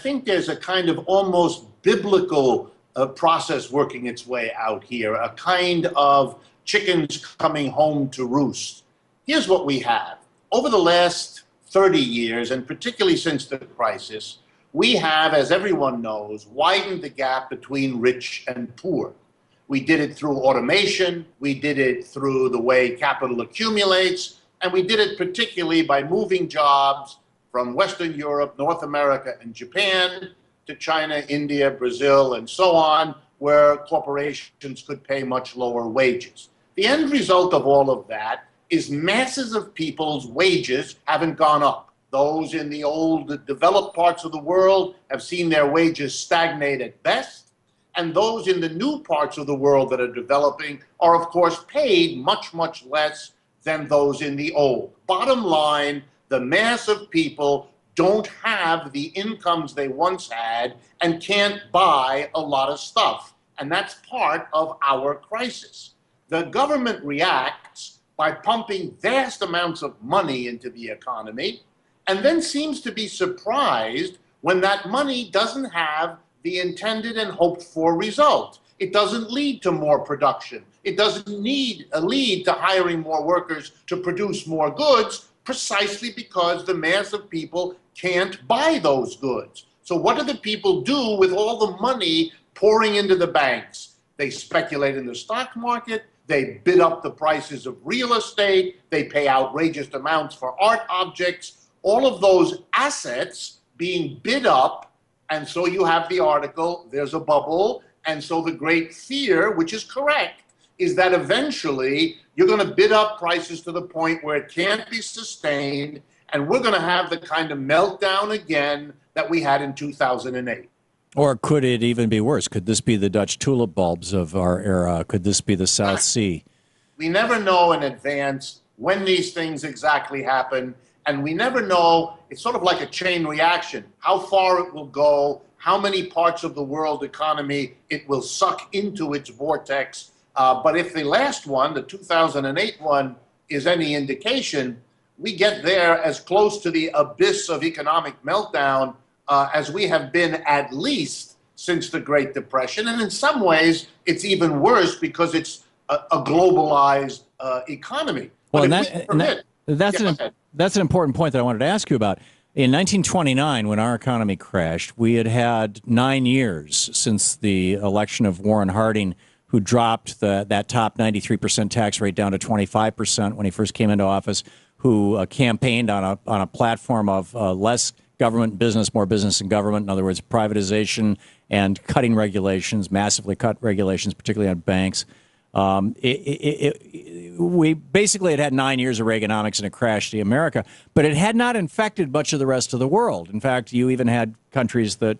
think there's a kind of almost biblical process working its way out here, a kind of chickens coming home to roost. Here's what we have. Over the last 30 years, and particularly since the crisis, we have, as everyone knows, widened the gap between rich and poor. We did it through automation, we did it through the way capital accumulates, and we did it particularly by moving jobs from Western Europe, North America, and Japan to China, India, Brazil, and so on, where corporations could pay much lower wages. The end result of all of that is masses of people's wages haven't gone up. Those in the old developed parts of the world have seen their wages stagnate at best, and those in the new parts of the world that are developing are, of course, paid much, much less than those in the old. Bottom line, the mass of people don't have the incomes they once had and can't buy a lot of stuff, and that's part of our crisis. The government reacts by pumping vast amounts of money into the economy, and then seems to be surprised when that money doesn't have the intended and hoped for result. It doesn't lead to more production. It doesn't lead to hiring more workers to produce more goods, precisely because the mass of people can't buy those goods. So what do the people do with all the money pouring into the banks? They speculate in the stock market. They bid up the prices of real estate. They pay outrageous amounts for art objects. All of those assets being bid up, and so you have the article, there's a bubble, and so the great fear, which is correct, is that eventually you're going to bid up prices to the point where it can't be sustained, and we're going to have the kind of meltdown again that we had in 2008. Or could it even be worse? Could this be the Dutch tulip bulbs of our era? Could this be the South Sea? We never know in advance when these things exactly happen. And we never know, it's sort of like a chain reaction, how far it will go, how many parts of the world economy it will suck into its vortex. But if the last one, the 2008 one, is any indication, we get there as close to the abyss of economic meltdown as we have been at least since the Great Depression. And in some ways, it's even worse because it's a globalized economy. Well, that's an important point that I wanted to ask you about. In 1929, when our economy crashed, we had 9 years since the election of Warren Harding, who dropped that top 93% tax rate down to 25% when he first came into office, who campaigned on a platform of less government, business, more business and government. In other words, privatization and cutting regulations, massively cut regulations, particularly on banks. We basically had 9 years of Reaganomics and it crashed the America, but it had not infected much of the rest of the world. In fact, you even had countries that,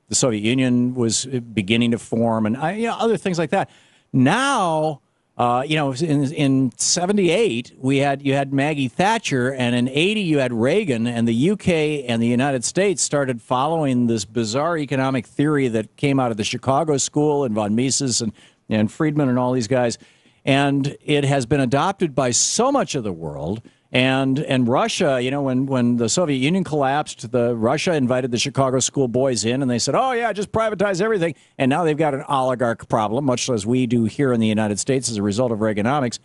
the Soviet Union was beginning to form and other things like that. Now, in 78, you had Maggie Thatcher, and in 80 you had Reagan, and the UK and the United States started following this bizarre economic theory that came out of the Chicago School and von Mises and Friedman and all these guys. And it has been adopted by so much of the world. And Russia, when the Soviet Union collapsed, Russia invited the Chicago School boys in, and they said, oh, yeah, just privatize everything. And now they've got an oligarch problem, much as we do here in the United States as a result of Reaganomics.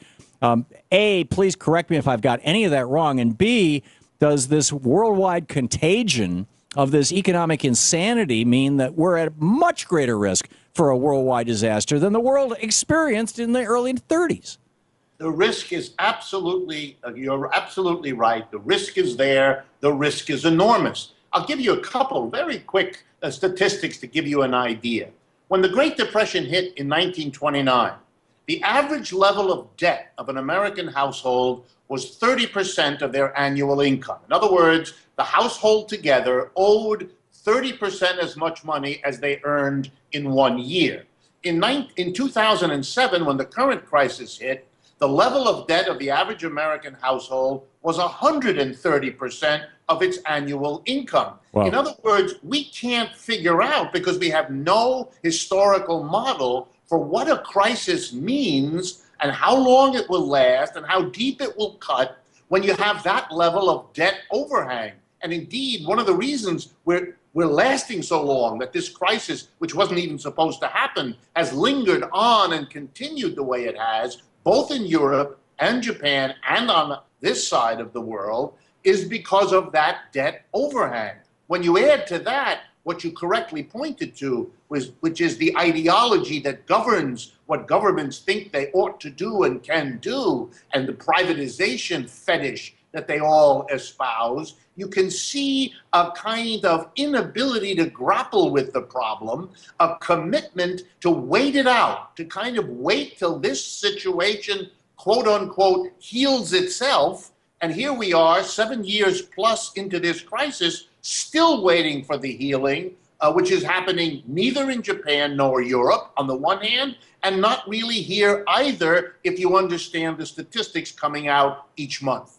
A, please correct me if I've got any of that wrong. And B, does this worldwide contagion of this economic insanity mean that we're at much greater risk for a worldwide disaster than the world experienced in the early 30s? The risk is absolutely, you're absolutely right. The risk is there. The risk is enormous. I'll give you a couple very quick statistics to give you an idea. When the Great Depression hit in 1929, the average level of debt of an American household was 30% of their annual income. In other words, the household together owed 30% as much money as they earned in 1 year. In 2007, when the current crisis hit, the level of debt of the average American household was 130% of its annual income. Wow. In other words, we can't figure out, because we have no historical model for what a crisis means and how long it will last and how deep it will cut when you have that level of debt overhang. And indeed, one of the reasons we're lasting so long, that this crisis, which wasn't even supposed to happen, has lingered on and continued the way it has, both in Europe and Japan and on this side of the world, is because of that debt overhang. When you add to that what you correctly pointed to, which is the ideology that governs what governments think they ought to do and can do, and the privatization fetish that they all espouse, you can see a kind of inability to grapple with the problem, a commitment to wait it out, to kind of wait till this situation, quote unquote, heals itself. And here we are, 7 years plus into this crisis, still waiting for the healing, which is happening neither in Japan nor Europe, on the one hand, and not really here either, if you understand the statistics coming out each month.